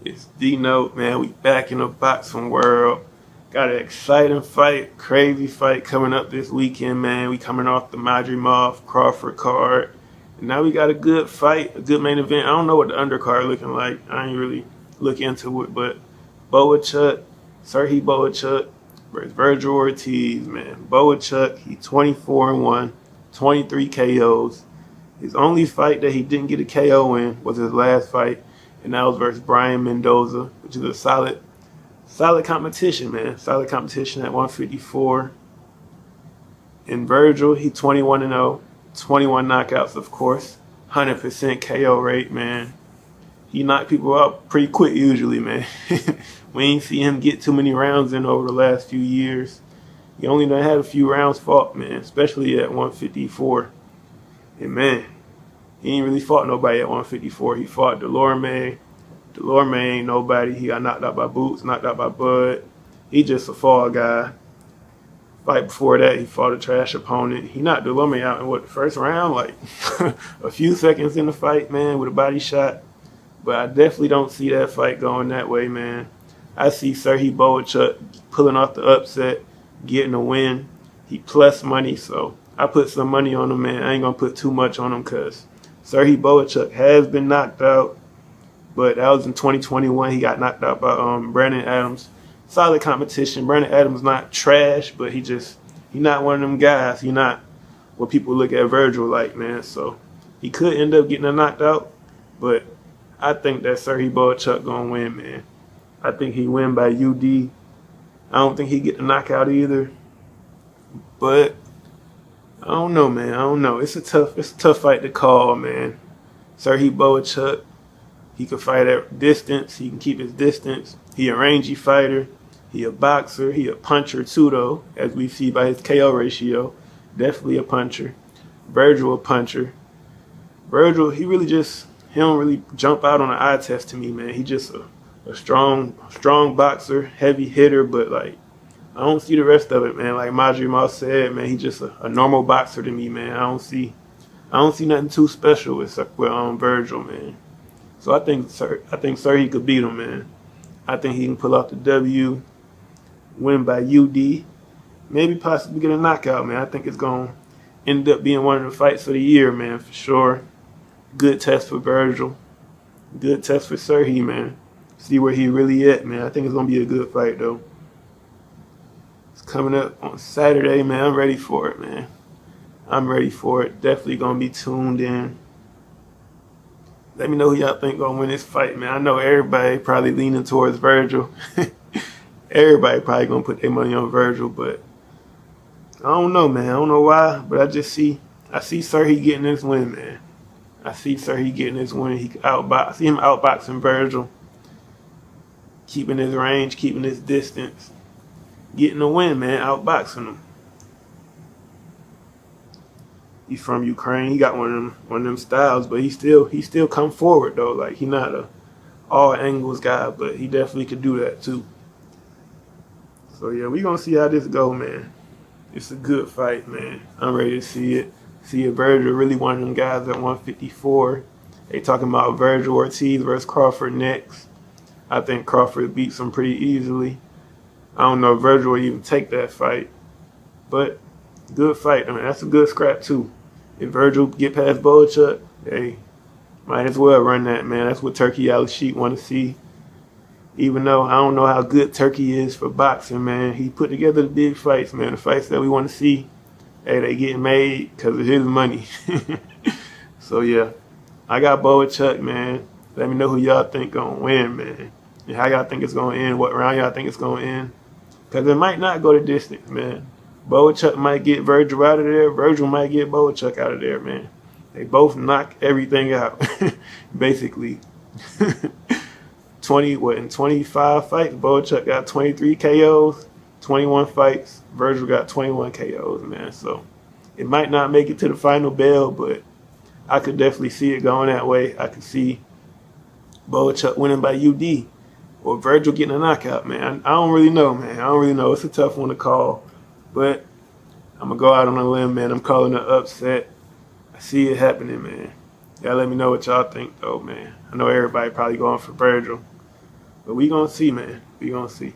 It's D-Note, man. We back in the boxing world. Got an exciting fight, crazy fight coming up this weekend, man. We coming off the Madrimov Crawford card. And now we got a good fight, a good main event. I don't know what the undercard looking like. I ain't really look into it, but Bohachuk, Serhii Bohachuk versus Vergil Ortiz, man. Bohachuk, he 24-1, 23 KOs. His only fight that he didn't get a KO in was his last fight, and that was versus Brian Mendoza, which is a solid competition, man. Solid competition at 154. And Vergil, he 21-0, 21 knockouts, of course, 100% KO rate, man. He knocked people out pretty quick usually, man. We ain't see him get too many rounds in over the last few years. He only done had a few rounds fought, man, especially at 154. And man, he ain't really fought nobody at 154. He fought Delorme. Delorme ain't nobody. He got knocked out by Boots, knocked out by Bud. He just a fall guy. Fight before that, he fought a trash opponent. He knocked Delorme out in the first round? Like a few seconds in the fight, man, with a body shot. But I definitely don't see that fight going that way, man. I see Serhii Bohachuk pulling off the upset, getting a win. He plus money, so I put some money on him, man. I ain't going to put too much on him because Serhii Bohachuk has been knocked out, but that was in 2021. He got knocked out by Brandon Adams. Solid competition. Brandon Adams not trash, but he not one of them guys. He not what people look at Vergil like, man. So he could end up getting knocked out, but I think that Serhii Bohachuk going to win, man. I think he win by UD. I don't think he get the knockout either, but I don't know, man. I don't know. It's a tough fight to call, man. Serhii Bohachuk, he can fight at distance. He can keep his distance. He a rangy fighter. He a boxer. He a puncher too, though, as we see by his KO ratio. Definitely a puncher. Vergil a puncher. Vergil, he don't really jump out on an eye test to me, man. He just a strong boxer, heavy hitter, but like I don't see the rest of it, man. Like Madrimov said, man, he just a normal boxer to me, man. I don't see nothing too special with Vergil, man. So I think Serhii could beat him, man. I think he can pull off the W, win by UD, maybe possibly get a knockout, man. I think it's gonna end up being one of the fights of the year, man, for sure. Good test for Vergil. Good test for Serhii, man. See where he really at, man. I think it's gonna be a good fight, though. It's coming up on Saturday, man. I'm ready for it, man. I'm ready for it. Definitely gonna be tuned in. Let me know who y'all think gonna win this fight, man. I know everybody probably leaning towards Vergil. Everybody probably gonna put their money on Vergil, but I don't know, man. I don't know why, but I see Serhii getting this win, man. I see Serhii getting this win. I see him outboxing Vergil, keeping his range, keeping his distance, getting the win, man. Outboxing him. He's from Ukraine. He got one of them styles, but he still come forward though. Like he not a all angles guy, but he definitely could do that too. So yeah, we gonna see how this go, man. It's a good fight, man. I'm ready to see it. See if Vergil really one of them guys at 154. They talking about Vergil Ortiz versus Crawford next. I think Crawford beats him pretty easily. I don't know if Vergil will even take that fight, but good fight. I mean, that's a good scrap too. If Vergil get past Bohachuk, hey, might as well run that, man. That's what Turkey Al-Sheikh want to see. Even though I don't know how good Turkey is for boxing, man, he put together the big fights, man. The fights that we want to see, hey, they getting made because of his money. So yeah, I got Bohachuk, man. Let me know who y'all think gonna win, man. And how y'all think it's gonna end. What round y'all think it's gonna end. Because it might not go to distance, man. Bohachuk might get Vergil out of there. Vergil might get Bohachuk out of there, man. They both knock everything out, basically. In 25 fights, Bohachuk got 23 KOs. 21 fights, Vergil got 21 KOs, man. So it might not make it to the final bell, but I could definitely see it going that way. I could see Bohachuk winning by UD or Vergil getting a knockout, man. I don't really know, man. I don't really know. It's a tough one to call, but I'm going to go out on a limb, man. I'm calling an upset. I see it happening, man. Y'all let me know what y'all think, though, man. I know everybody probably going for Vergil. But we gonna see, man. We gonna see.